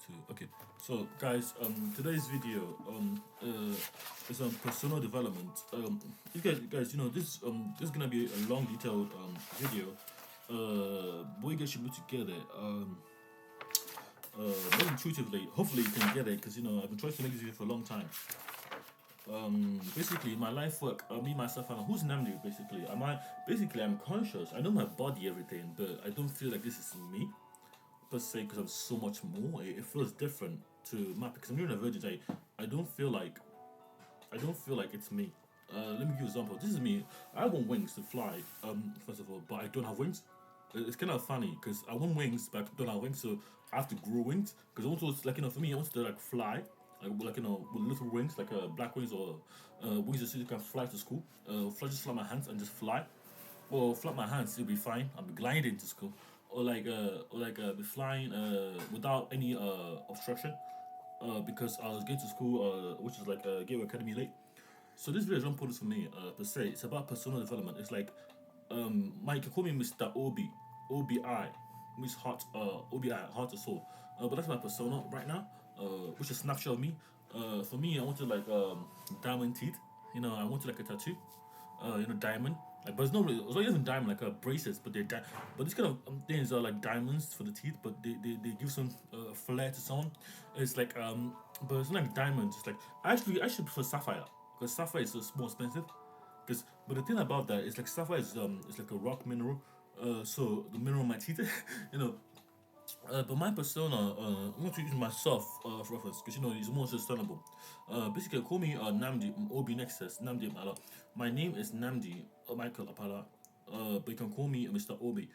Two. Okay, so guys, today's video is on personal development. You guys, this is gonna be a long, detailed video. But you guys should put together very intuitively. Hopefully, you can get it because I've been trying to make this video for a long time. Basically, my life work, me myself, and who's Nnamdi? I'm conscious. I know my body, everything, but I don't feel like this is me per se because I'm so much more. It feels different to my because I'm neurodivergent. I don't feel like it's me. Let me give you an example. This is me. I want wings to fly. First of all, but I don't have wings. It's kind of funny because I want wings, but I don't have wings, so I have to grow wings. Because I want to, like for me, I want to like fly, with little wings, like black wings or wings that you can fly to school. Just fly my hands and just fly. Or flap my hands, it'll be fine. I'll be gliding to school, be flying without any obstruction. Because I was going to school, which is like Gateway Academy late. So this video is not important for me per se. It's about personal development. It's like Mike, you call me Mr. OBI, Miss Heart, OBI, Heart and Soul. But that's my persona right now, which is a snapshot of me. For me, I wanted like diamond teeth. I wanted like a tattoo. Diamond. Like, but it's not even diamond, like braces, but but these kind of things are like diamonds for the teeth, but they give some flair to someone. It's like but it's not like diamonds. It's like I should prefer sapphire because sapphire is more expensive. But the thing about that is like sapphire is like a rock mineral, so the mineral in my teeth, you know. But my persona, I want to use myself for reference because it's more sustainable. Basically, call me Nnamdi Obi Nexus Nnamdi Okpala. My name is Nnamdi Michael Okpala. But you can call me Mr. Obi,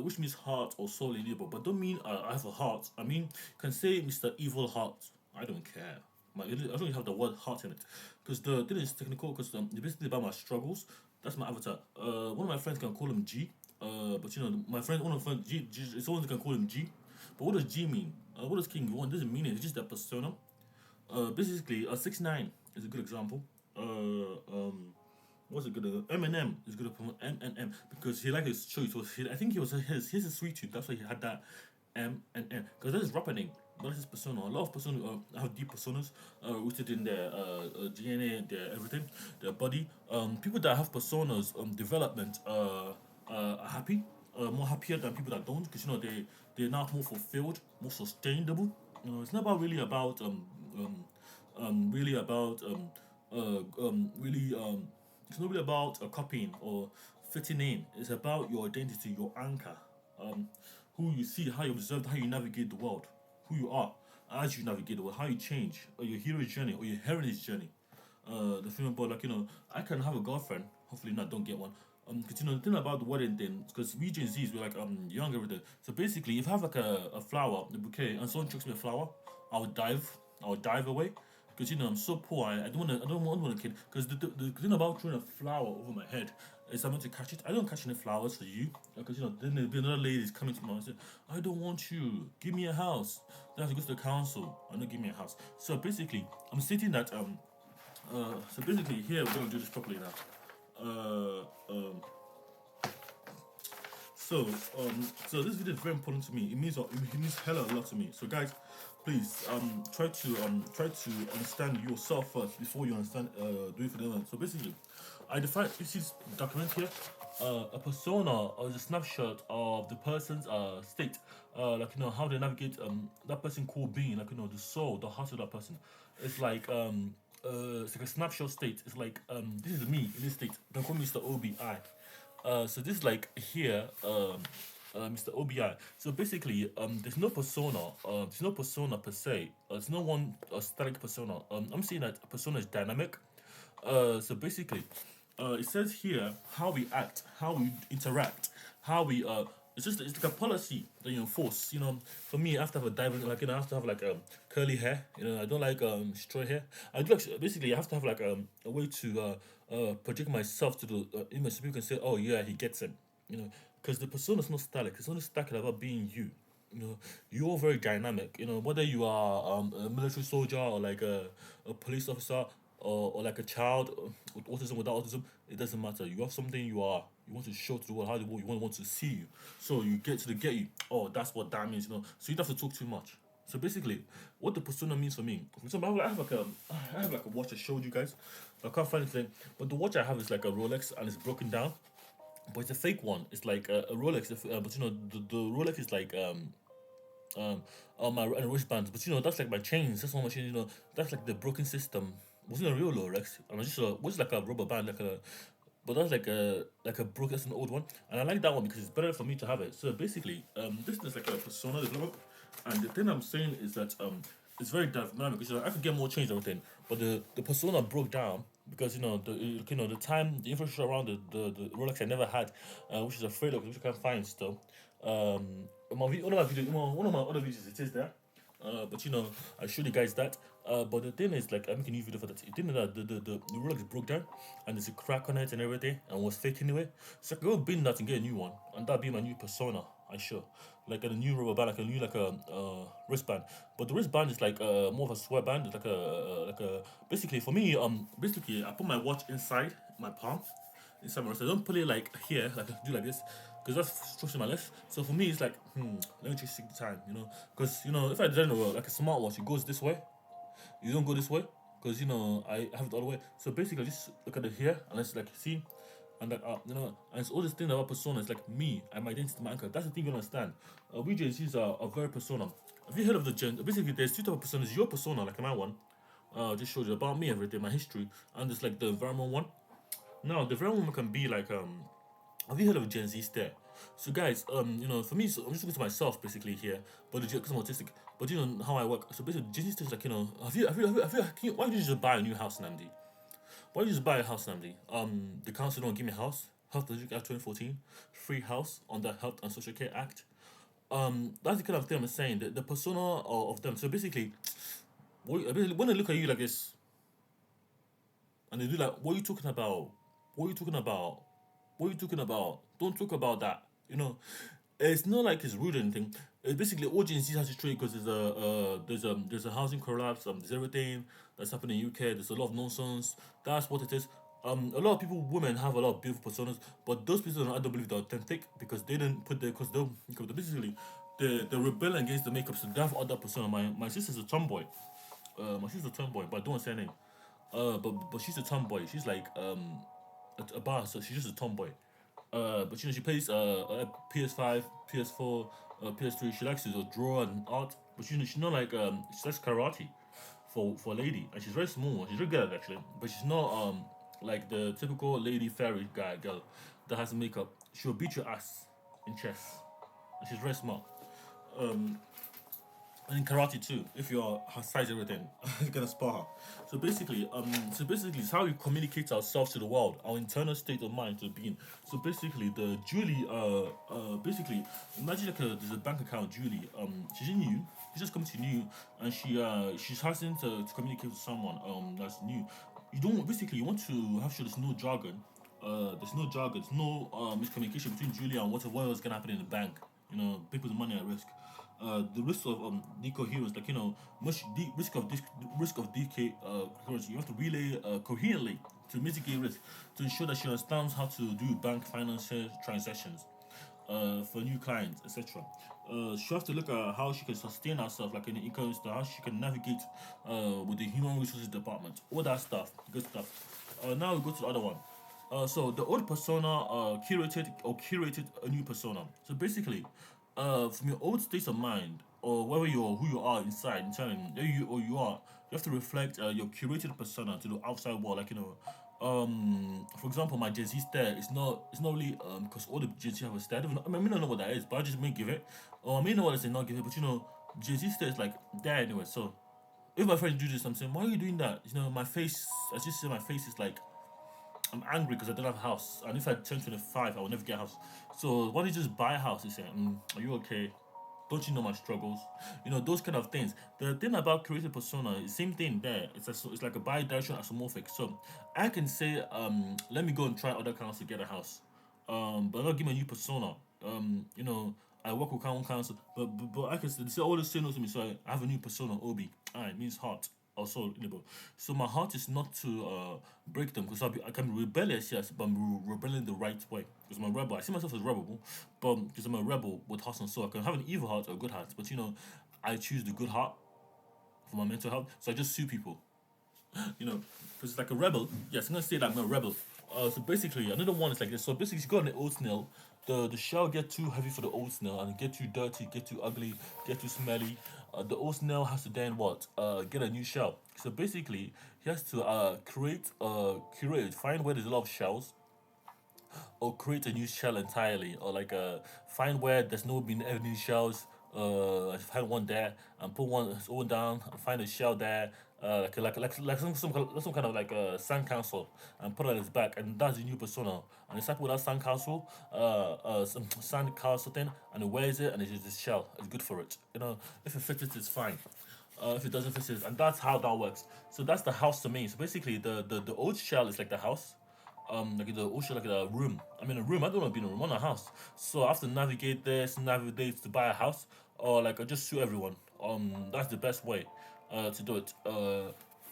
which means heart or soul in Igbo. But don't mean I have a heart. I mean, you can say Mr. Evil Heart. I don't care. I don't have the word heart in it because the thing is technical because it's basically about my struggles. That's my avatar. One of my friends can call him G. But my friend, one of my friends, G, someone can call him G. But what does G mean? What does King want? It doesn't mean it. It's just that persona. Basically, 6ix9ine is a good example. What's a good? Eminem is good at M because he liked his choice. I think he was his a sweet tooth. That's why he had that M. Because that is rapper name. That is his persona. A lot of personas have deep personas rooted in their DNA, their everything, their body. People that have personas development are happy, more happier than people that don't, because they're now more fulfilled, more sustainable. It's not about really about really it's not really about copying or fitting in. It's about your identity, your anchor, who you see, how you observe, how you navigate the world, who you are as you navigate the world, how you change, or your hero's journey or your heritage journey. The film about I can have a girlfriend. Hopefully not, don't get one. Because the thing about the wedding thing, because we Gen Zs we're like young everything. So basically, if I have like a flower, a bouquet, and someone chucks me a flower, I would dive away. Because I'm so poor, I don't want a kid. Because the thing about throwing a flower over my head is I'm meant to catch it. I don't catch any flowers for you. Because then there'll be another lady coming to me and say, I don't want you. Give me a house. Then I have to go to the council. I don't give me a house. So basically, I'm stating that so basically here we're gonna do this properly now. So this video is very important to me. It means hella a lot to me. So guys, please try to understand yourself first before you understand do it for them. So basically, I define this is document here. A persona is a snapshot of the person's state, how they navigate that person called being, the soul, the heart of that person. It's like a snapshot state. It's like this is me in this state. Don't call me Mr. OBI. So this is like here, Mr. OBI. So basically, there's no persona. There's no persona per se. There's no one static persona. I'm saying that a persona is dynamic. So basically, it says here how we act, how we interact, how we it's like a policy that you enforce. For me, I have to have a diving, I have to have like curly hair. I don't like straight hair. I do like basically I have to have like a way to project myself to the image so people can say, oh yeah, he gets it. Because the persona is not static. It's only static about being you. You're very dynamic. Whether you are a military soldier or like a police officer or like a child with autism, without autism, it doesn't matter. You have something you want to show to the world, how the world you want to see you. So you get to the get you. Oh, that's what that means. So you don't have to talk too much. So basically, what the persona means for me. For example, I have like a watch I showed you guys. I can't find it today, but the watch I have is like a Rolex and it's broken down. But it's a fake one. It's like a Rolex, but the Rolex is like um on my and wristbands. But that's like my chains. That's one my chains. That's like the broken system. Wasn't a real Rolex. And it's just was like a rubber band, like a. But that's like a broken. That's an old one, and I like that one because it's better for me to have it. So basically, this is like a persona development, and the thing I'm saying is that it's very dynamic because I could get more change and everything, but the persona broke down because the time the infrastructure around the Rolex I never had, which is a Fredo which you can find still. One of my videos, one of my other videos, it is there. But I showed you guys that. But the thing is, like, I'm making a new video for that. The thing is that the Rolex broke down and there's a crack on it and everything and was fake anyway. So I could go bin that and get a new one, and that'd be my new persona. I sure. Like a new rubber band, like a new wristband. But the wristband is like more of a sweatband. It's like a basically for me basically I put my watch inside my palm inside my wrist. I don't put it like here, like I do like this, because that's stretching my legs. So for me, it's like, let me just take the time, because if I design like a smartwatch, it goes this way. You don't go this way, because I have it all the way. So basically, just look at it here, and let's like see, and like and it's all this thing about persona. It's like me, I'm my identity, my anchor. That's the thing you understand. We Gen Zs are very persona. Have you heard of the gen? Basically, there's two types of personas. Your persona, like my one, just showed you about me, everything, my history, and there's like the environment one. Now, the very woman can be like have you heard of Gen Z stare? So guys, for me, so I'm just looking to myself basically here, but because I'm autistic, but how I work. So basically, Gen Z stare is like why did you just buy a new house, Nnamdi? Why did you just buy a house, Nnamdi? The council don't give me a house. Health and Social Care Act 2014, free house on the Health and Social Care Act. That's the kind of thing I'm saying. The persona of them. So basically, when they look at you like this, and they do like, what are you talking about? What are you talking about? What are you talking about? Don't talk about that. It's not like it's rude or anything. It's basically all Gen Z has to trade because there's a housing collapse. There's everything that's happening in UK. There's a lot of nonsense. That's what it is. A lot of people, women have a lot of beautiful personas, but those people I don't believe they're authentic because they didn't put their because they basically they're rebelling against the makeup. So they have other persona. My sister's a tomboy. My sister's a tomboy, but I don't want to say her name. But she's a tomboy. She's like a bar, so she's just a tomboy. But she plays PS5, PS4, PS3. She likes to draw and art, but she's not like she likes karate for a lady, and she's very small. She's very good at it actually, but she's not like the typical lady fairy guy girl that has makeup. She'll beat your ass in chess, and she's very smart. Um, and in karate too, if you're her size everything, you're gonna spar her. So basically, it's how we communicate ourselves to the world, our internal state of mind to the being. So basically, the Julie, basically, imagine like there's a bank account, Julie. She's new. She's just coming to new, and she's asking to communicate with someone that's new. You don't basically you want to have sure there's no jargon. There's no miscommunication between Julie and what was gonna happen in the bank. People's money at risk. The risk of decoherence, like risk of decay coherence. You have to relay coherently to mitigate risk to ensure that she understands how to do bank financial transactions for new clients, etc. She has to look at how she can sustain herself, like in the ecosystem, how she can navigate with the human resources department, all that stuff, good stuff. Now we go to the other one. So the old persona curated a new persona. So basically, from your old state of mind or whether you're who you are inside, internally, you are, you have to reflect your curated persona to the outside world. Like for example, my Gen Z stare it's not really because all the Gen Z have a stare. I mean, I don't know what that is, but I just may give it. Or I may know what I say, not give it. But Gen Z stare is like there anyway. So if my friends do this, I'm saying, why are you doing that? My face, as you see, my face is like I'm angry because I don't have a house, and if I turn 25, I will never get a house. So why don't you just buy a house? You say, are you okay? Don't you know my struggles? Those kind of things. The thing about creative persona is same thing there. It's like a bi-directional isomorphic. So I can say, let me go and try other accounts to get a house, but not give me a new persona. I work with common council, but I can say all the signals to me. So I have a new persona, Obi. It means heart. Also, so my heart is not to break them because I can be rebellious, yes, but I'm rebelling the right way. Because I'm a rebel. I see myself as rebel, but because I'm a rebel with heart and soul, I can have an evil heart or a good heart. But I choose the good heart for my mental health. So I just sue people, you know, because it's like a rebel. Yes, I'm gonna say that I'm a rebel. So basically, another one is like this. So basically, you go on the oatmeal, the shell get too heavy for the oatmeal and get too dirty, get too ugly, get too smelly. The oatmeal has to then what? Get a new shell. So basically, he has to curate, find where there's a lot of shells, or create a new shell entirely, or like find where there's no been any shells. Find one there and put one down and find a shell there. Some kind of like sand castle and put it on his back, and that's the new persona. And it's like with that sand castle, some sand castle thing, and he wears it, and it's just this shell. It's good for it. If it fits it, it's fine. If it doesn't fit it, and that's how that works. So that's the house to me. So basically, the old shell is like the house, like the ocean, like a room. I mean, a room. I don't want to be in a room. I want a house. So I have to navigate this, navigate to buy a house, or like I just sue everyone. That's the best way, to do it.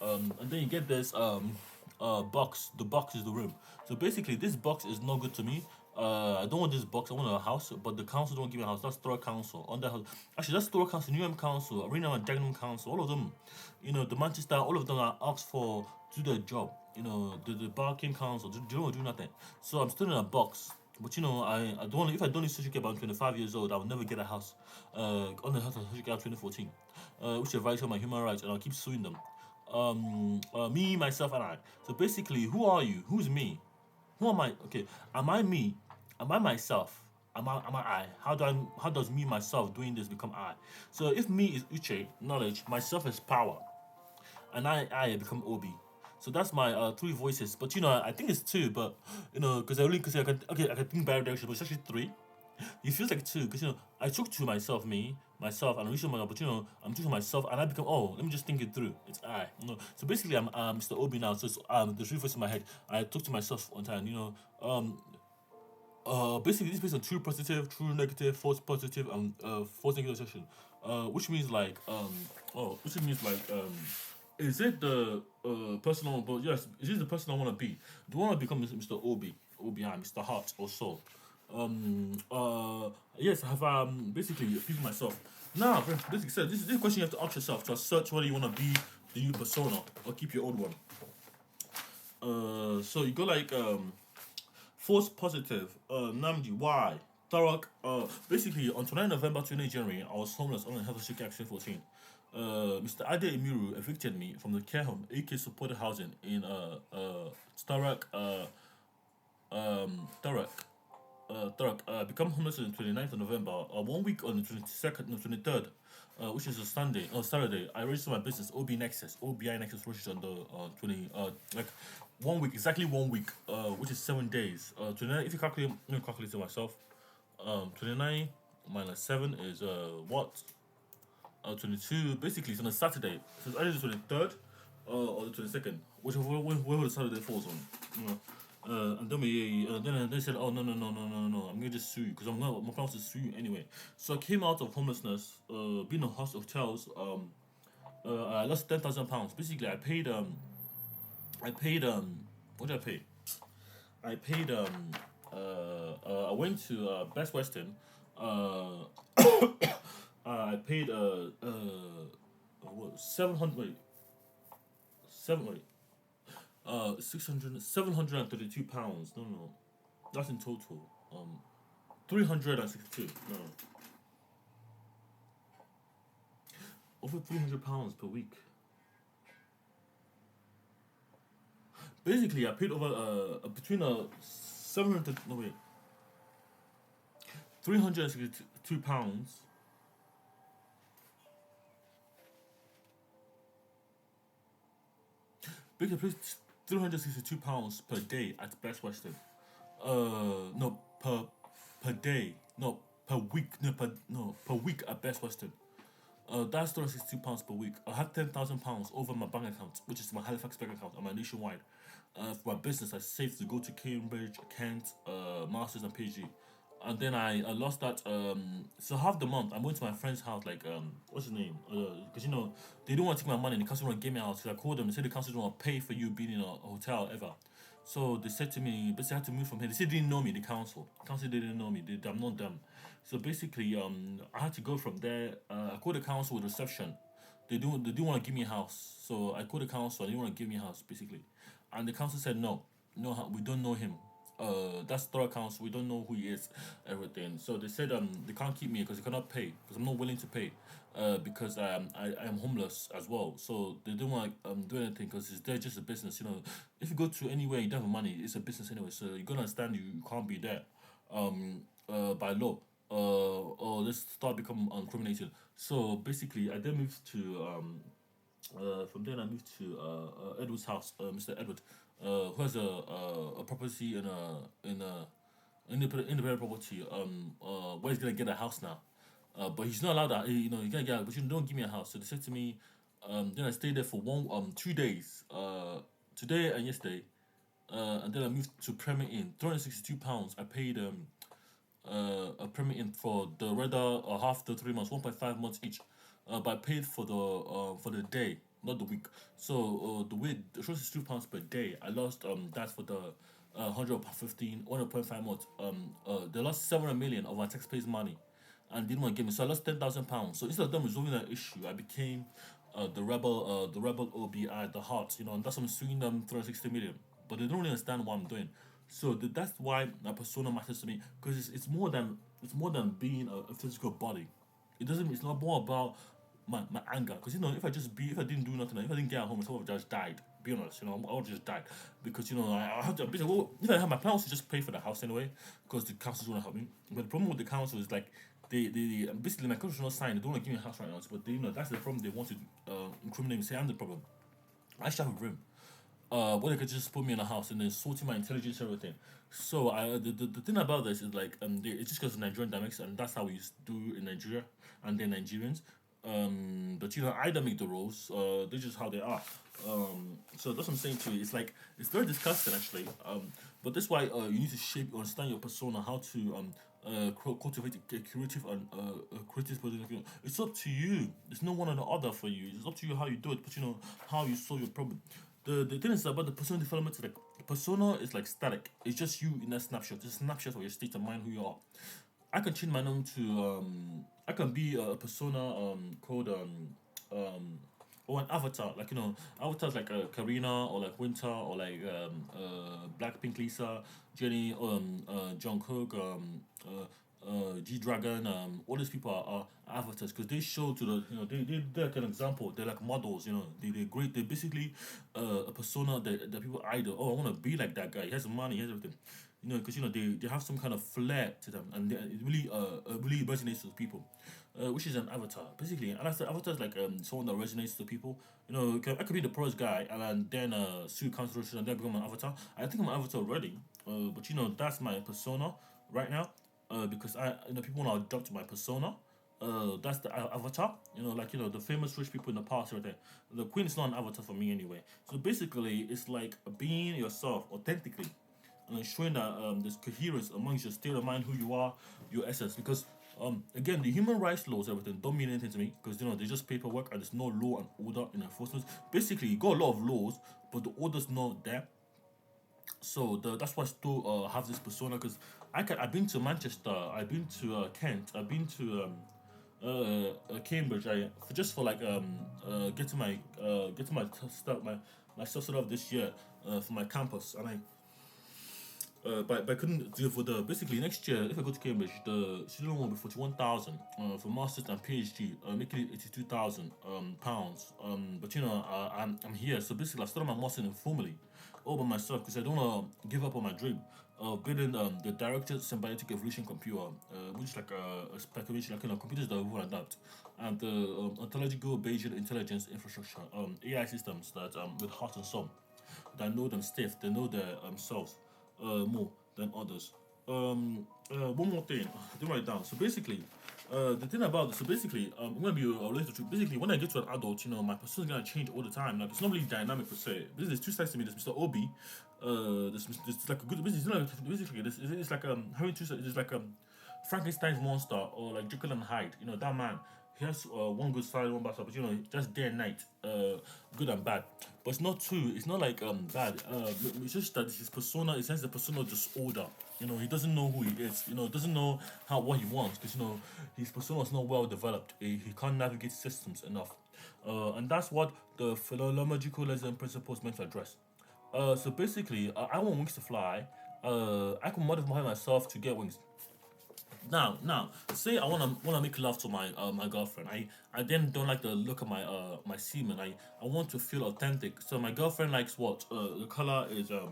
And then you get this box. The box is the room. So basically, this box is not good to me. I don't want this box. I want a house, but the council don't give me a house. That's Thorough Council. On that house, actually, that's Thorough Council, Newham Council, Arena and Dagenham Council. All of them, the Manchester. All of them are asked for to do their job. The Barking Council. They don't do nothing. So I'm still in a box. But I don't want. If I don't need social care by I'm 25 years old, I will never get a house. On the house of social care 2014, which is violation of my human rights, and I'll keep suing them. Me, myself, and I. So basically, who are you? Who's me? Who am I? Okay, am I me? Am I myself? Am I? How does me myself doing this become I? So if me is Uche, knowledge, myself is power, and I become Obi. So that's my three voices. But I think it's two, but because I can think bi-directional, but it's actually three. It feels like two because I took to myself, myself, and I reached my, but I'm talking to myself, and I become, oh, let me just think it through. It's I. So basically, I'm Mr. Obi now. So it's, the three voices in my head. I talk to myself one time. Basically, this is based on true positive, true negative, false positive, and false negative section. Which means like is it the person I want? But yes, is it the person I want to be? Do I want to become Mr. Obi, Mr. Heart or Soul? Yes, I have basically people myself. Now, basically, said this is the question you have to ask yourself to search whether you want to be the new persona or keep your old one. So you go like false positive, Nnamdi, why? Tarak, basically on 29 November 20 January, I was homeless on Health Security Action 14. Mr. Ade Emiru evicted me from the care home, AK supported housing in Tarak, Tarak. Become homeless on the 29th of November. 1 week on the 22nd, no, 23rd, which is a Sunday or Saturday. I registered my business OB Nexus, OBI Nexus registered on the like 1 week, exactly 1 week, which is 7 days. 29. If you calculate, I'm gonna calculate it myself. 29 minus 7 is what? 22. Basically, it's on a Saturday. So it's either the 23rd or the 22nd, whichever the Saturday falls on. And then they said, oh no, I'm gonna just sue you because my plan was to sue you anyway. So I came out of homelessness, being in hotels. I lost £10,000. Basically, what did I pay? I paid I went to Best Western. I paid what 700 wait 732 pounds. No, that's in total. 362. No, over £300 per week. Basically, I paid over between 700 no wait £362. Basically, I paid £362 per day at Best Western. No, per day. No, per week. No, per week at Best Western. That's £362 per week. I had £10,000 over my bank account, which is my Halifax bank account and my nationwide. For my business, I saved to go to Cambridge, Kent, Masters, and PG. And then I lost that. So half the month, I went to my friend's house. Like, what's his name? Because they don't want to take my money. And the council want to get me out. So I called them and said the council don't want to pay for you being in a hotel ever. So they said to me, basically, I had to move from here. They said they didn't know me, the council. The council didn't know me. I'm not them. So basically, I had to go from there. I called the council with reception. They didn't want to give me a house. So I called the council. They didn't want to give me a house, basically. And the council said, no, no, we don't know him. That's third council. We don't know who he is, everything. So they said they can't keep me because they cannot pay because I'm not willing to pay. Because I am homeless as well. So they don't want to do anything because it's there just a business. If you go to anywhere you don't have money, it's a business anyway. So you gotta understand you can't be there, by law. Or let's start become incriminated. So basically, I then moved to from there I moved to Edward's house, Mr. Edward, who has a property in a independent property where he's gonna get a house now. But he's not allowed that. He's gonna get. But you don't give me a house. So they said to me, then I stayed there for 2 days, today and yesterday, and then I moved to Premier Inn. £362. I paid a Premier Inn for the rather half the 3 months, 1.5 months each. But I paid for the day, not the week. So the way the £362 per day, I lost that for the 1.5 months. They lost 700 million of my taxpayers' money and didn't want to give me. So I lost £10,000. So instead of them resolving that issue, I became the rebel OBI, the heart, and that's why I'm suing them 360 million. But they don't really understand what I'm doing. So that's why my persona matters to me because it's more than being a physical body. It doesn't. It's not more about my anger because if I didn't do nothing, if I didn't get at home, I would have just died. Be honest, I would have just died because I have to. Basically, well, if I have my plan was to just pay for the house anyway because the council's gonna help me. But the problem with the council is like they basically my council's not signed. They don't want to give me a house right now. But that's the problem. They want to incriminate me. Say I'm the problem. I should have a room. Where they could just put me in a house and then sorting my intelligence and everything. So the thing about this is like it's just because of Nigerian dynamics and that's how we used to do in Nigeria and they're Nigerians. But I don't make the rules. They're just how they are. So that's what I'm saying to you. It's like it's very disgusting actually. But that's why you need to understand your persona, how to cultivate a creative and creative position. It's up to you. There's no one or the other for you. It's up to you how you do it, but how you solve your problem. The thing is about the persona development is like the persona is like static. It's just you in that snapshot. It's a snapshot of your state of mind, who you are. I can change my name to I can be a persona called or an avatar, like avatars like Karina or like Winter or like Blackpink Lisa, Jenny, Jungkook, G Dragon, all these people are avatars because they show to the they're like an example. They're like models. They're great. They're basically a persona that people idol. Oh, I want to be like that guy. He has money. He has everything. Because they have some kind of flair to them, and it really resonates with people, which is an avatar basically. And I said avatar is like someone that resonates to people. I could be the poorest guy, and then sue council and then become an avatar. I think I'm an avatar already, but that's my persona right now, because people want to adopt my persona. That's the avatar. The famous rich people in the past right there. The queen is not an avatar for me anyway. So basically, it's like being yourself authentically and ensuring that there's coherence amongst your state of mind, who you are, your essence. Because again, the human rights laws, everything don't mean anything to me because they're just paperwork and there's no law and order in enforcement. Basically, you got a lot of laws, but the order's not there. So that's why I still have this persona because I've been to Manchester, I've been to Kent, I've been to Cambridge. Just for like getting my stuff set up this year for my campus, and but I couldn't do it for the basically next year. If I go to Cambridge, the student loan will be 41,000 for masters and PhD, making it 82,000 pounds. But I'm here, so basically I started my masters informally, all by myself because I don't want to give up on my dream of building the directed symbiotic evolution computer, which is like a speculation, like computers that will adapt, and the ontological Bayesian intelligence infrastructure, AI systems that with heart and soul, that know them stiff, they know their selves more than others. One more thing, I didn't write it down. So basically, the thing about this, so basically, I'm gonna be related to truth. Basically, when I get to an adult, my persona is gonna change all the time. Like it's not really dynamic per se. There's two sides to me. There's Mr. Obi. This like a good. Basically, it's like having two sides. It's like Frankenstein's monster or like Jekyll and Hyde. That man. he has one good side, one bad side, but just day and night, good and bad. But it's not too. It's not like bad. It's just that his persona. It says the persona disorder. He doesn't know who he is. Doesn't know how what he wants because his persona is not well developed. He can't navigate systems enough, and that's what the philological lesson principles meant to address. So basically, I want wings to fly. I can modify myself to get wings. Now, say I wanna make love to my girlfriend. I then don't like the look of my semen. I want to feel authentic. So my girlfriend likes what? The color is a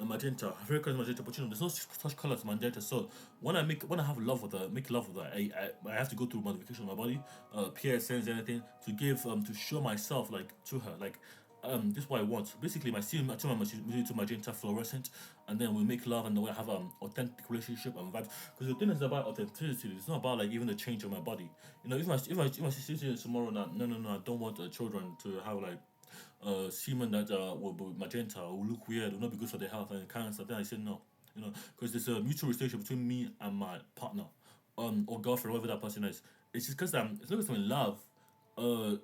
magenta. Her favorite color is magenta, but there's no such color as magenta. So when I have love with her, make love with her, I have to go through modification of my body, PSNs, anything to give to show myself like to her like. This is what I want. Basically, my semen, I turn my to magenta fluorescent, and then we make love, and then we have authentic relationship and vibes. Because the thing is about authenticity. It's not about like even the change of my body. If my sister tomorrow, no, I don't want children to have like semen that will be magenta or will look weird, will not be good for their health and cancer. Then I said no. Because there's a mutual relationship between me and my partner, or girlfriend, whoever that person is. It's just because it's not because I'm in love.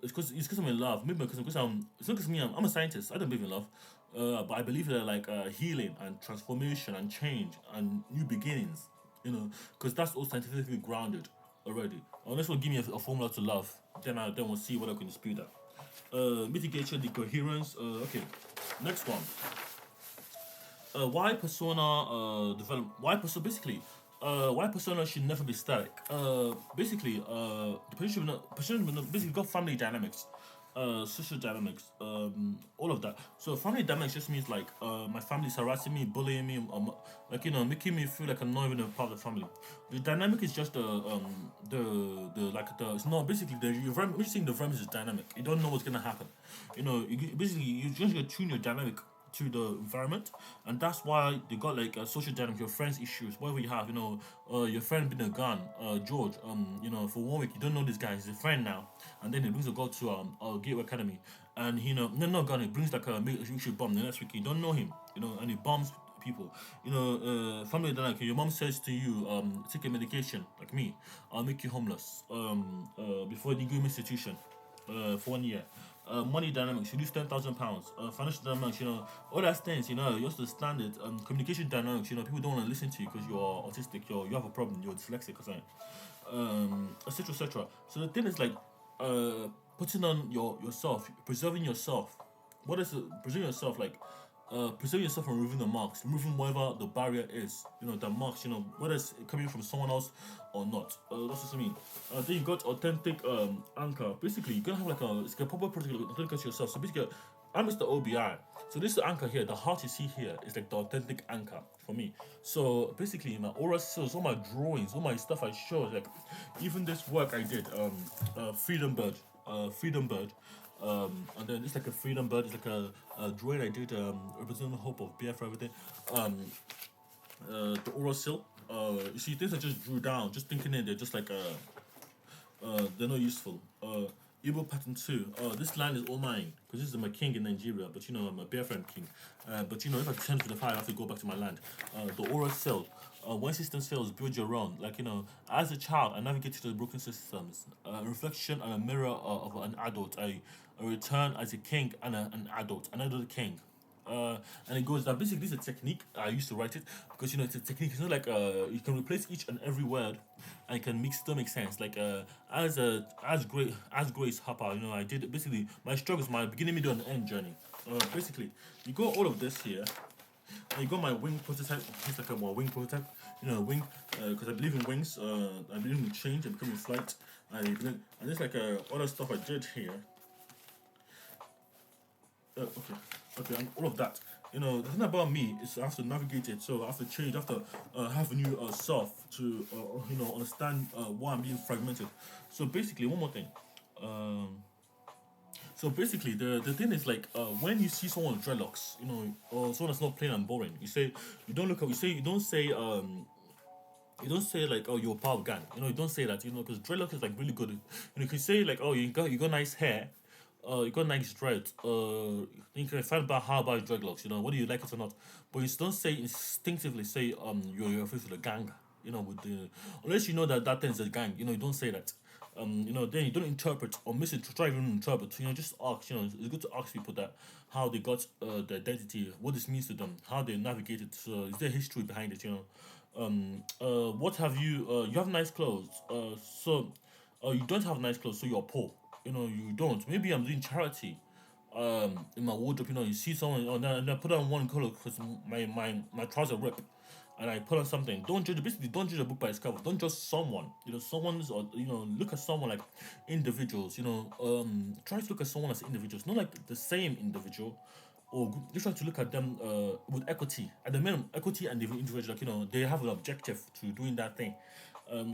It's because I'm in love. Maybe because it's not because me. I'm a scientist. I don't believe in love. But I believe that like healing and transformation and change and new beginnings. Because that's all scientifically grounded already. Unless will give me a formula to love, then we'll see what I can dispute that. Mitigation, the coherence. Okay, next one. Why persona develop? Why persona basically? Why persona should never be static? Basically, the persona basically got family dynamics, social dynamics, all of that. So family dynamics just means like my family is harassing me, bullying me, like making me feel like I'm not even a part of the family. The dynamic is just the like the it's not basically the you're seeing the environment is dynamic. You don't know what's gonna happen. Basically you just gonna tune your dynamic to the environment, and that's why they got like a social dynamic, your friends' issues, whatever you have. Your friend being a gun, George. For 1 week you don't know this guy, he's a friend now, and then he brings a girl to Gateway Academy, and no, not gun, he brings like a military bomb. The next week you don't know him, and he bombs people. Family dynamic. Your mom says to you, take a medication, like me, I'll make you homeless. Before you go institution, for 1 year. Money dynamics, you lose £10,000. Financial dynamics, all that things, you have to stand it. Communication dynamics, people don't want to listen to you because you're autistic, you have a problem, you're dyslexic or something, etc., etc. So the thing is like, putting on yourself, preserving yourself. What is preserving yourself like? Preserve yourself from removing the marks, removing whatever the barrier is. The marks. Whether it's coming from someone else or not. That's what I mean. Then you got authentic anchor. Basically, you're gonna have like it's like a proper protocol authentic to yourself. So basically, I'm Mr. OBI. So this is the anchor here. The heart you see here is like the authentic anchor for me. So basically, my aura skills, all my drawings, all my stuff I show, like even this work I did, Freedom Bird, Freedom Bird. And then it's like a freedom bird. It's like a drawing I did representing the hope of BF for everything. The oral seal. You see, things I just drew down, just thinking they're just like they're not useful. Igbo pattern 2. This line is all mine because this is my king in Nigeria, but I'm a bear friend king. But if I turn to the fire, I have to go back to my land. The oral cell. When systems fails, build your own. Like as a child, I navigated those broken systems. A reflection and a mirror of an adult. A return as a king and an adult, another king. And it goes that basically this is a technique. I used to write it because it's a technique. It's not like you can replace each and every word, and it can still make sense. Like as Grace Hopper, I did basically my struggles, my beginning, middle, and end journey. Basically, you got all of this here. And you got my wing prototype. It's like a more wing prototype. Wing because I believe in wings. I believe in change and becoming flight. And there's like other stuff I did here. Okay, and all of that. The thing about me is I have to navigate it, so I have to change, I have to have a new self to, understand why I'm being fragmented. So basically, one more thing. So basically, the thing is like when you see someone with dreadlocks, or someone that's not plain and boring, you don't say like, oh, you're a part of gang. You don't say that, because dreadlocks is like really good. You can say like, oh, you got nice hair. You got nice dread. You can find about how about dreadlocks. Whether you like it or not. But you don't say instinctively say you're affiliated with a gang. With the unless you know that thing is a gang. You don't say that. Then you don't interpret or try even interpret. Just ask. It's good to ask people that how they got the identity, what this means to them, how they navigated. So is there history behind it? What have you? You have nice clothes. You don't have nice clothes, so you're poor. You don't. Maybe I'm doing charity in my wardrobe. You see someone, and I put on one color because my trousers rip, and I put on something. Don't judge. Basically, don't judge a book by its cover. Don't judge someone. Someone's or look at someone like individuals. Try to look at someone as individuals, not like the same individual. Or just try to look at them with equity. At the minimum, equity and the individual, like they have an objective to doing that thing,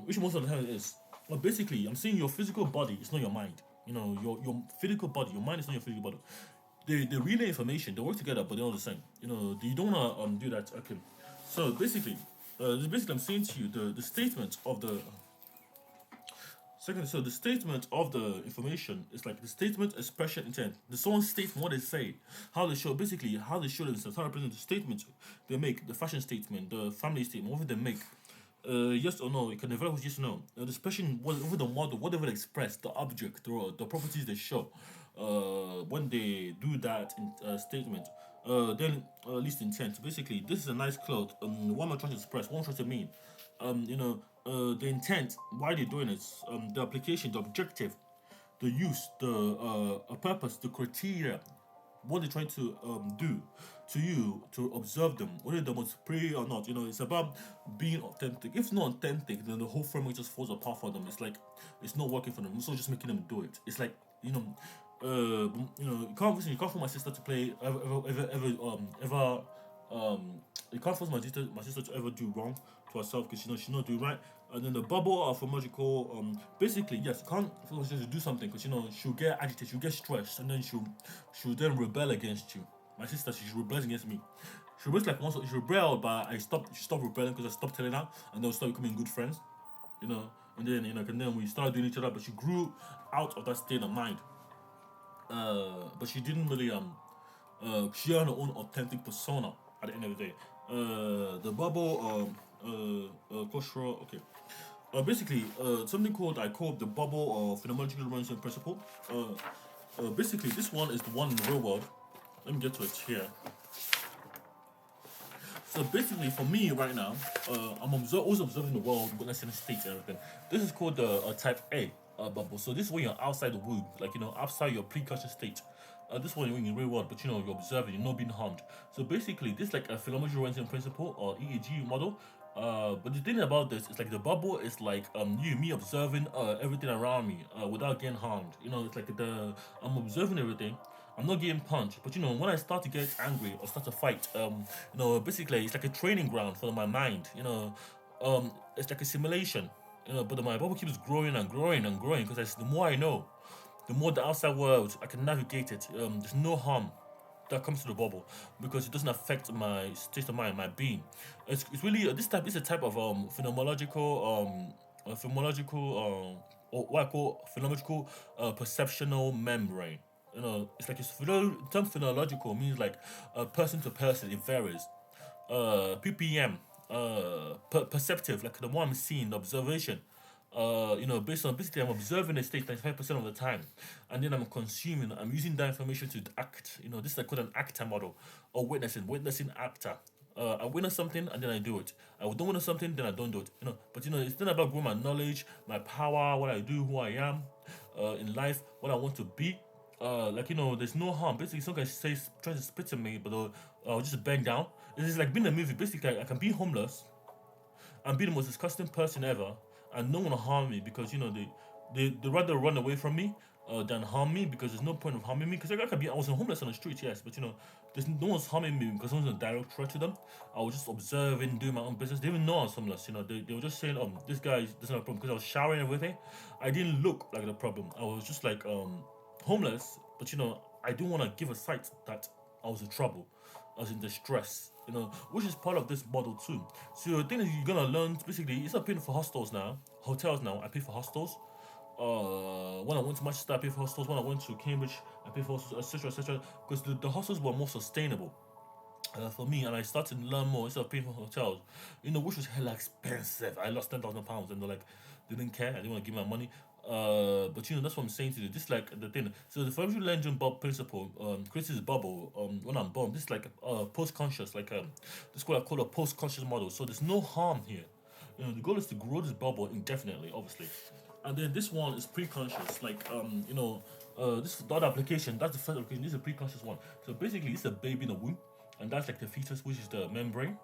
which most of the time it is. But basically, I'm saying your physical body is not your mind. Your physical body, your mind is not your physical body. They relay information. They work together, but they're all the same. You don't wanna do that. Okay. So basically, I'm saying to you the statement of the second. So the statement of the information is like the statement, expression, intent. The someone states what they say, how they show, basically how they show themselves, how they present the statement they make, the fashion statement, the family statement, whatever they make. Yes or no, it can develop with yes or no. The expression, whatever the model, whatever they express, the object, the properties they show, when they do that in statement, then at least intent. Basically, this is a nice cloth. What am I trying to express? What am I trying to mean? The intent, why they're doing it, the application, the objective, the use, the purpose, the criteria, what they're trying to do to you to observe them, whether they must pray or not. It's about being authentic. If it's not authentic, then the whole framework just falls apart for them. It's like it's not working for them. It's not just making them do it. It's like you can't force my sister to play ever. You can't force my sister to ever do wrong to herself because she's not doing right. And then the bubble of emotional, basically, yes, you can't force her to do something because she'll get agitated, she'll get stressed, and then she'll then rebel against you. My sister, she rebels against me. She rebels like once. She rebelled, but she stopped rebelling because I stopped telling her, and then we started becoming good friends. And then and then we started doing each other, but she grew out of that state of mind. But she didn't really she had her own authentic persona at the end of the day. The bubble cultural, okay. Basically, something called I call the bubble phenomenological Robinson principle. Basically, this one is the one in the real world. Let me get to it here. So basically, for me right now, I'm always observing the world, witnessing the states and everything. This is called the type A bubble. So this is when you're outside the womb, like outside your pre-conscious state. This one you're in the real world, but you're observing, you're not being harmed. So basically, this is like a phenomenological Robinson principle or EEG model. But the thing about this is like the bubble is like me observing everything around me without getting harmed. It's like I'm observing everything. I'm not getting punched, but when I start to get angry or start to fight, basically it's like a training ground for my mind. It's like a simulation. But my bubble keeps growing and growing and growing because the more I know, the more the outside world I can navigate it. There's no harm that comes to the bubble because it doesn't affect my state of mind, my being. It's really this is a type of phenomenological or what I call phenomenological perceptional membrane. It's like the term phenomenological means like person to person, it varies. PPM, perceptive, like the one I'm seeing, the observation. Based on basically I'm observing the state 95% of the time, and then I'm using that information to act. This is like called an actor model or witnessing actor. I witness something and then I do it. I don't witness something, then I don't do it. But it's not about growing my knowledge, my power, what I do, who I am, in life, what I want to be. There's no harm. Basically, someone can say trying to spit at me, but I'll just bend down. It's like being a movie. Basically, I can be homeless and be the most disgusting person ever, and no one will harm me because they rather run away from me than harm me because there's no point of harming me because I was homeless on the street, yes, but there's no one's harming me because no one's a direct threat to them. I was just observing, doing my own business. They didn't know I was homeless. They were just saying, this guy doesn't have a problem because I was showering and everything. I didn't look like the problem. I was just like homeless, but I didn't want to give a sight that I was in trouble. I was in distress, which is part of this model too. So the thing is, you're gonna learn basically. It's not paying for hostels now, hotels now. I pay for hostels. When I went to Manchester, I paid for hostels. When I went to Cambridge, I paid for hostels, etc., etc. Because the hostels were more sustainable for me, and I started to learn more instead of paying for hotels. Which was hella expensive. I lost £10,000, and they didn't care. I didn't want to give my money. But that's what I'm saying to you. This like the thing. So the fundamental engine principle creates this bubble when I'm born. This is like post-conscious, like this is what I call a post-conscious model. So there's no harm here. The goal is to grow this bubble indefinitely, obviously. And then this one is pre-conscious, like this the other application. That's the first application. This is a pre-conscious one. So basically, this is a baby in the womb, and that's like the fetus, which is the membrane.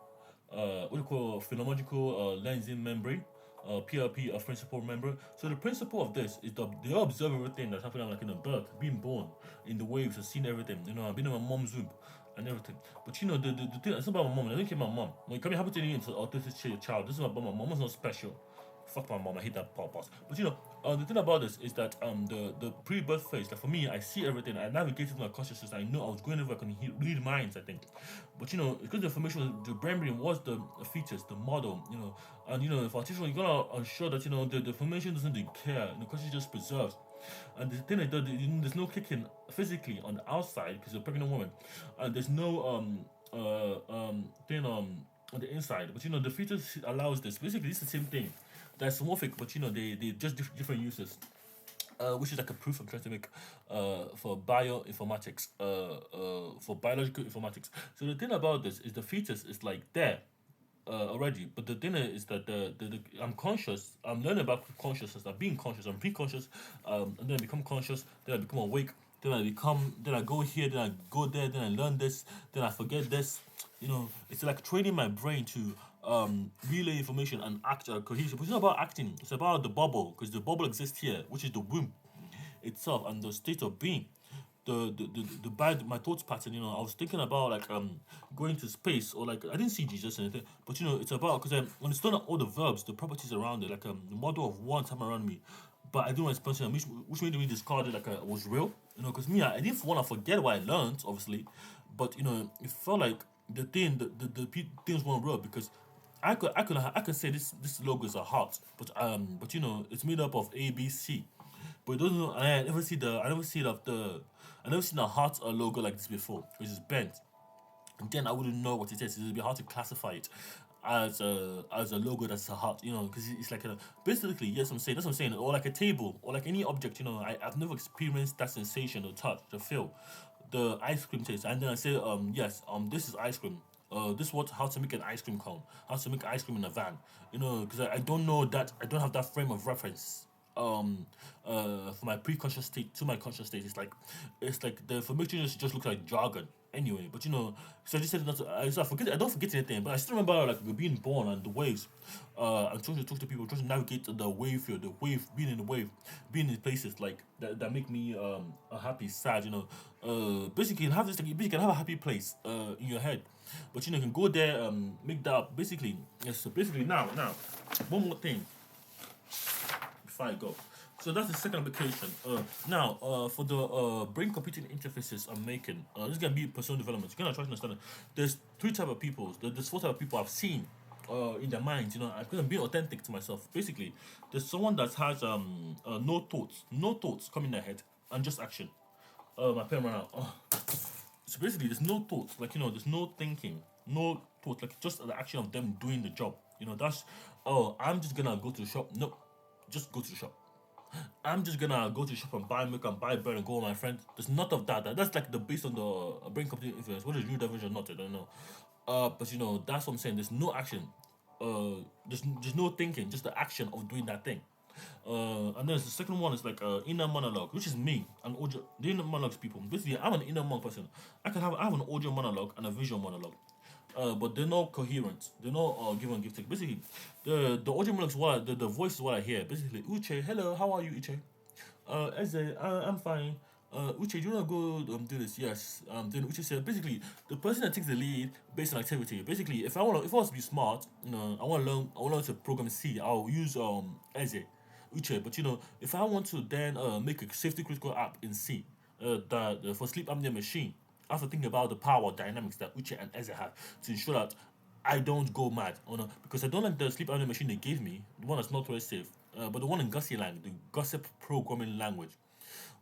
What do you call phenological lensing membrane, PRP, a principal membrane. So the principle of this is they observe everything that's happening, like in a birth, being born, in the waves, and seeing everything. I've been in my mom's womb and everything. But the thing, it's about my mom. I don't care about my mom. When it can happen to any autistic child, this is about my mom. Mom's not special. Fuck my mom, I hate that purpose. But the thing about this is that the pre-birth phase, like for me, I see everything. I navigated my consciousness. I know I was going over. I can read minds. I think, but because the information, the brain was the features, the model. And if artificial, you gotta ensure that the information doesn't decay. The consciousness just preserves. And the thing is that there's no kicking physically on the outside because you're a pregnant woman, and there's no thing on the inside. But the fetus allows this. Basically, it's the same thing. They're isomorphic, but they just different uses. Which is like a proof I'm trying to make for bioinformatics, for biological informatics. So the thing about this is the fetus is like there already, but the thing is that I'm conscious. I'm learning about consciousness. I'm being conscious. I'm pre-conscious, and then I become conscious. Then I become awake. Then I go here. Then I go there. Then I learn this. Then I forget this. It's like training my brain to relay information and act cohesive. But it's not about acting. It's about the bubble, because the bubble exists here, which is the womb itself and the state of being. The bad my thoughts pattern. I was thinking about like going to space, or like I didn't see Jesus or anything, but it's about, because when it's done all the verbs, the properties around it, like the model of one time around me, but I didn't want to which made me discard it like it was real. Because me, I didn't want to forget what I learned, obviously, but it felt like things weren't real, because I could say this logo is a heart, but it's made up of A B C, but it doesn't. I never seen a heart logo like this before, which is bent. And then I wouldn't know what it is. It'd be hard to classify it as a logo that's a heart, because it's like basically, yes, that's what I'm saying, or like a table, or like any object, I've never experienced that sensation, or touch, the feel, the ice cream taste, and then I say, yes, this is ice cream. This what how to make an ice cream cone, how to make ice cream in a van, because I don't know that, I don't have that frame of reference. For my pre-conscious state to my conscious state, it's like the information just looks like jargon anyway. But so I just said not to, so I don't forget anything, but I still remember like being born and the waves. I'm trying to talk to people, trying to navigate the wave field, the wave, being in the wave, being in places like that make me a happy, sad. Basically, you can have this. You can have a happy place in your head, but you can go there, make that up. Basically, yes. So basically, now, one more thing before I go. So that's the second application. Now, for the brain computing interfaces I'm making, this is gonna be personal development. You're gonna try to understand it. There's three type of people. There's four type of people I've seen in their minds. Because I'm being authentic to myself. Basically, there's someone that has no thoughts come in their head, and just action. My pen ran out. So basically, there's no thoughts. Like there's no thinking, no thoughts. Like just the action of them doing the job. That's I'm just gonna go to the shop. No, just go to the shop. I'm just gonna go to the shop and buy milk and buy bread and go with my friend. There's not of that. That's like the based on the brain computing influence. What is real definition or not? I don't know. But that's what I'm saying. There's no action. There's no thinking. Just the action of doing that thing. And then the second one is like inner monologue, which is me. And audio. The inner monologues people. Basically, I'm an inner monologue person. I have an audio monologue and a visual monologue. But they're not coherent. They're not give and give take. Basically, the audio monologues, the voice is what I hear. Basically, Uche, hello, how are you, Uche? Eze, I'm fine. Uche, do you wanna go do this? Yes. Then Uche said, basically, the person that takes the lead based on activity. Basically, if I want to be smart, I want to program C. I'll use Eze, Uche. But if I want to then make a safety critical app in C, that for sleep apnea machine. I have to think about the power dynamics that Uche and Eze have to ensure that I don't go mad. Because I don't like the sleep apnea machine they gave me, the one that's not very safe. But the one in Gossip the Gossip programming language,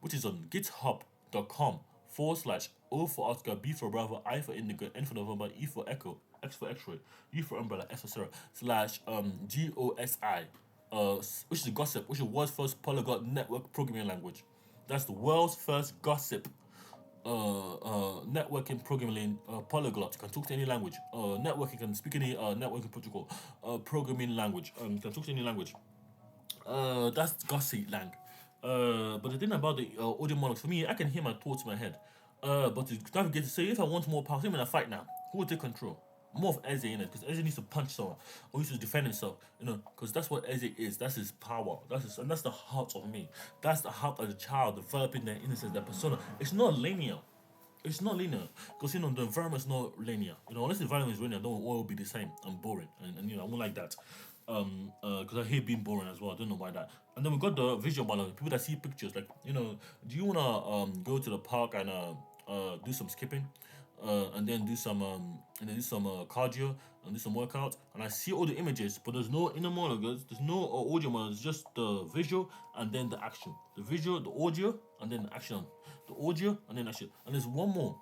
which is on github.com/O for Oscar, B for Bravo, I for Indigo, N for November, E for Echo, X for X-ray, U for Umbrella, S for Sarah, /GOSI. which is gossip, which is the world's first polyglot network programming language. That's the world's first gossip networking programming polyglot. You can talk to any language. Networking can speak any networking protocol. Programming language. You can talk to any language. That's gossip lang. But the thing about the audio monologues, for me, I can hear my thoughts in my head. But to navigate to say, if I want more power, say I'm in a fight now, who will take control? More of Eze in it, because Eze needs to punch someone or needs to defend himself, because that's what Eze is. That's his power. And that's the heart of me. That's the heart of the child developing their innocence, their persona. It's not linear. It's not linear because the environment's not linear. Unless the environment is linear, don't all be the same and boring. And I won't like that. Because I hate being boring as well. I don't know why that. And then we got the visual model. People that see pictures, like do you wanna go to the park and do some skipping, and then do some cardio and do some workout? And I see all the images, but there's no inner monologues. There's no audio model. It's just the visual and then the action. The visual, the audio, and then the action. The audio and then action. And there's one more.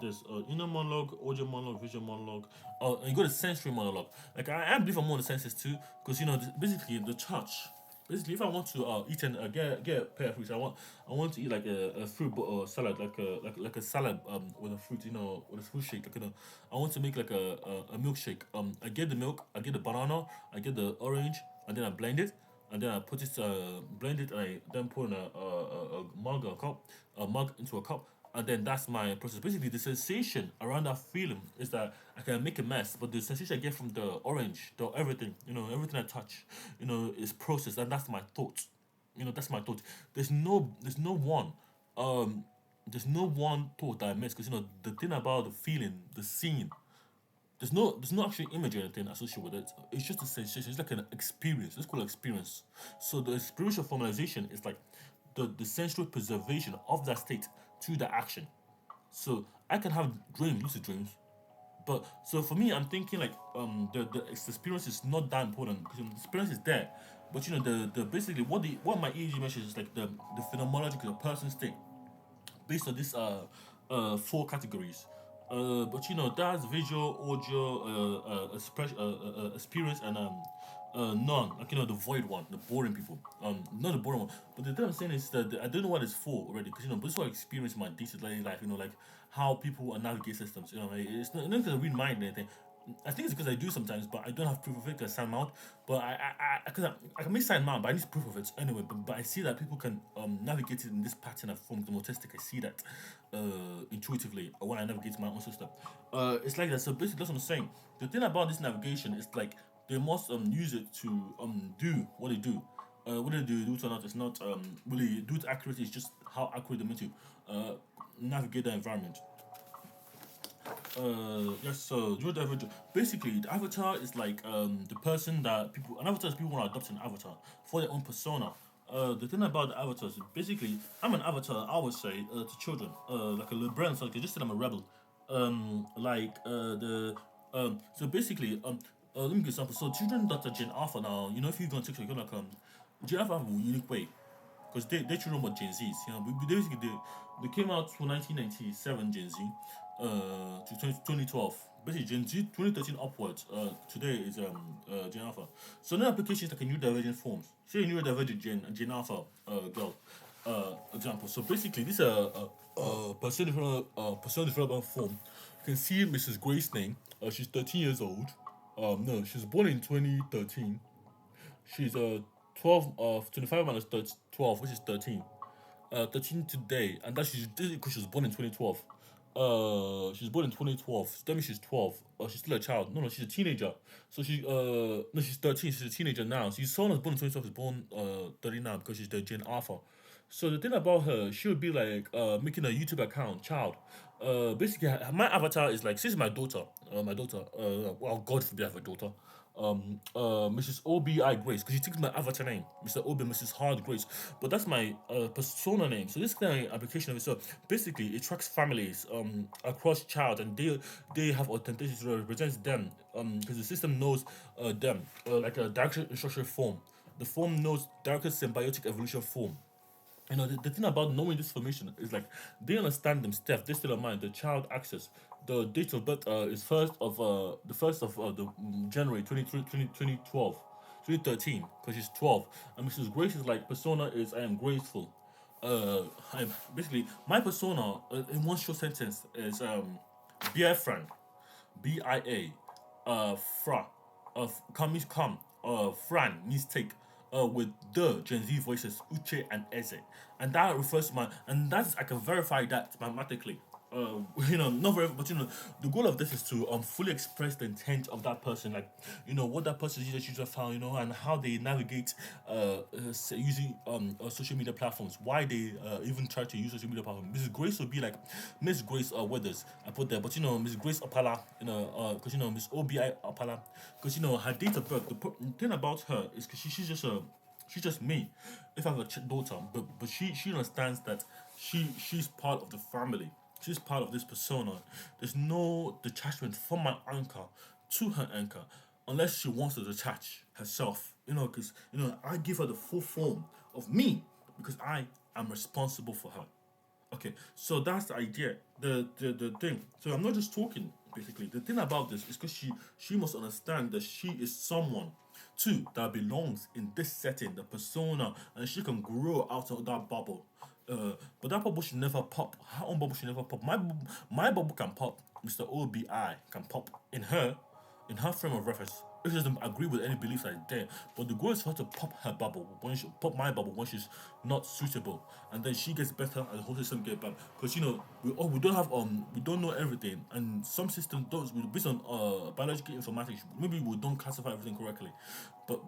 There's inner monologue, audio monologue, visual monologue. And you got a sensory monologue. Like I believe I'm more the senses too, because basically the touch. Basically, if I want to eat and get a pair of fruits, I want to eat like a fruit or salad, like a salad with a fruit, with a fruit shake. Like, I want to make like a milkshake. I get the milk, I get the banana, I get the orange, and then I blend it, and then I put it blend it, and I then put in a mug into a cup, and then that's my process. Basically, the sensation around that feeling is that I can make a mess, but the sensation I get from the orange, the everything, everything I touch, is processed, and that's my thought. That's my thought. There's no one, there's no one thought that I miss, because the thing about the feeling, the scene, there's no actual image or anything associated with it. It's just a sensation. It's like an experience. Let's call it experience. So the spiritual formalization is like the sensual preservation of that state to the action. So I can have dreams, lucid dreams, but so for me, I'm thinking like the experience is not that important, because the experience is there, but the basically what my EEG measures is like the phenomenology of the person's state based on this four categories. But that's visual, audio, experience, and none. Like the void one, the boring people. Not the boring one. But the thing I'm saying is that I don't know what it's for already, because but this is what I experience in my day-to-day life. Like how people navigate systems. It's not because I read mind or anything. I think it's because I do sometimes, but I don't have proof of it because I sound mouth. But I can make sound mouth, but I need proof of it anyway. But I see that people can navigate it in this pattern of form. The autistic, I see that intuitively when I navigate my own system. It's like that. So basically, that's what I'm saying. The thing about this navigation is like they must use it to do what they do. Whether they do it or not, it's not really do it accurately. It's just how accurate they meant to navigate the environment. Yes, so basically the avatar is like the person that an avatar is people want to adopt an avatar for their own persona. The thing about the avatars, basically, I'm an avatar. I would say to children, like a LeBron, so I just said I'm a rebel. So basically, let me give you example. So children that are Gen Alpha now, if you go on TikTok, you're like Gen Alpha have a unique way, because they children were Gen Zs. They basically they came out to 1997 Gen Z, to 2012. Basically, Gen Z 2013 upwards. Today is Gen Alpha. So now applications like a new divergent forms. Say a new divergent Gen Alpha girl. Example. So basically, this is a personal development form. You can see Mrs. Grace's name. She's 13 years old. No, she was born in 2013. She's 25 minus 12, which is 13. 13 today, and that she's because she was born in 2012. She was born in 2012. So that means she's 12. She's still a child. No, she's a teenager. So no, she's 13. She's a teenager now. So someone who's born in 2012 is born 30 now, because she's the Gen Alpha. So the thing about her, she would be like making a YouTube account, child. Basically, my avatar is like, she's my daughter. Well, God forbid I have a daughter. Mrs. OBI Grace, because she takes my avatar name, Mr. Obi, Mrs. Hard Grace, but that's my persona name. So this kind of application of itself, basically, it tracks families across child, and they have authenticity that represents them, because the system knows them, like a direct instruction form. The form knows direct symbiotic evolution form. The thing about knowing this information is like they understand themselves. They still mind the child access. The date of birth is the first of the January 2012. She's 13 because she's 12. And Mrs. Grace is like persona is I am graceful. I'm basically my persona in one short sentence is Bia Fran, BIA, Fra, come means come, Fran means take, with the Gen Z voices Uche and Eze, and that refers to my, and that's I can verify that mathematically. Not very, but the goal of this is to fully express the intent of that person, like what that person user found, and how they navigate using social media platforms, why they even try to use social media platforms. Mrs. Grace would be like Miss Grace Weathers, I put there, but Miss Grace Okpala, because Miss OBI Okpala, because her date of birth. The thing about her is because she's just a she's just me. If I have a daughter, but she understands that she's part of the family. She's part of this persona. There's no detachment from my anchor to her anchor unless she wants to detach herself. Because I give her the full form of me because I am responsible for her. Okay, so that's the idea. The thing. So I'm not just talking. Basically, the thing about this is because she must understand that she is someone too that belongs in this setting, the persona, and she can grow out of that bubble. But that bubble should never pop. Her own bubble should never pop. My bubble can pop. Mr. OBI can pop in her frame of reference. If she doesn't agree with any beliefs like there, but the goal is for her to pop her bubble when she pop my bubble when she's not suitable, and then she gets better and the whole system get better. Because we don't have we don't know everything, and some systems don't based on biological informatics. Maybe we don't classify everything correctly, but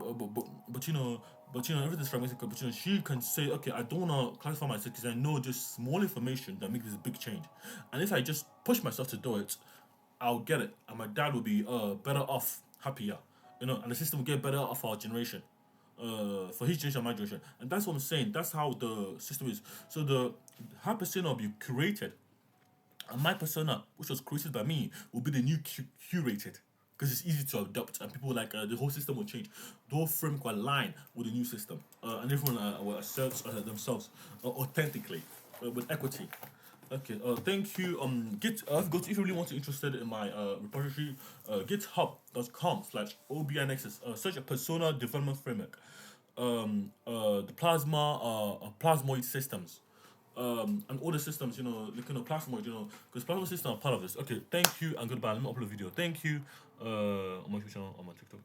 everything's fragmented. But she can say, okay, I don't want to classify myself because I know just small information that makes this big change, and if I just push myself to do it, I'll get it, and my dad will be better off, happier, and the system will get better off our generation, for his generation and my generation, and that's what I'm saying. That's how the system is. So the her persona will be curated, and my persona, which was created by me, will be the new curated. Because it's easy to adopt, and people like the whole system will change. The whole framework will align with the new system, and everyone will assert themselves authentically, with equity. Okay, thank you. If you really want to interested in my repository, github.com/obnexus. Search a persona development framework. The plasmoid systems. And all the systems, plasmoid, because plasmoid systems are part of this. Okay, thank you and goodbye. Let me upload a video. Thank you. On my Twitter, on my TikTok.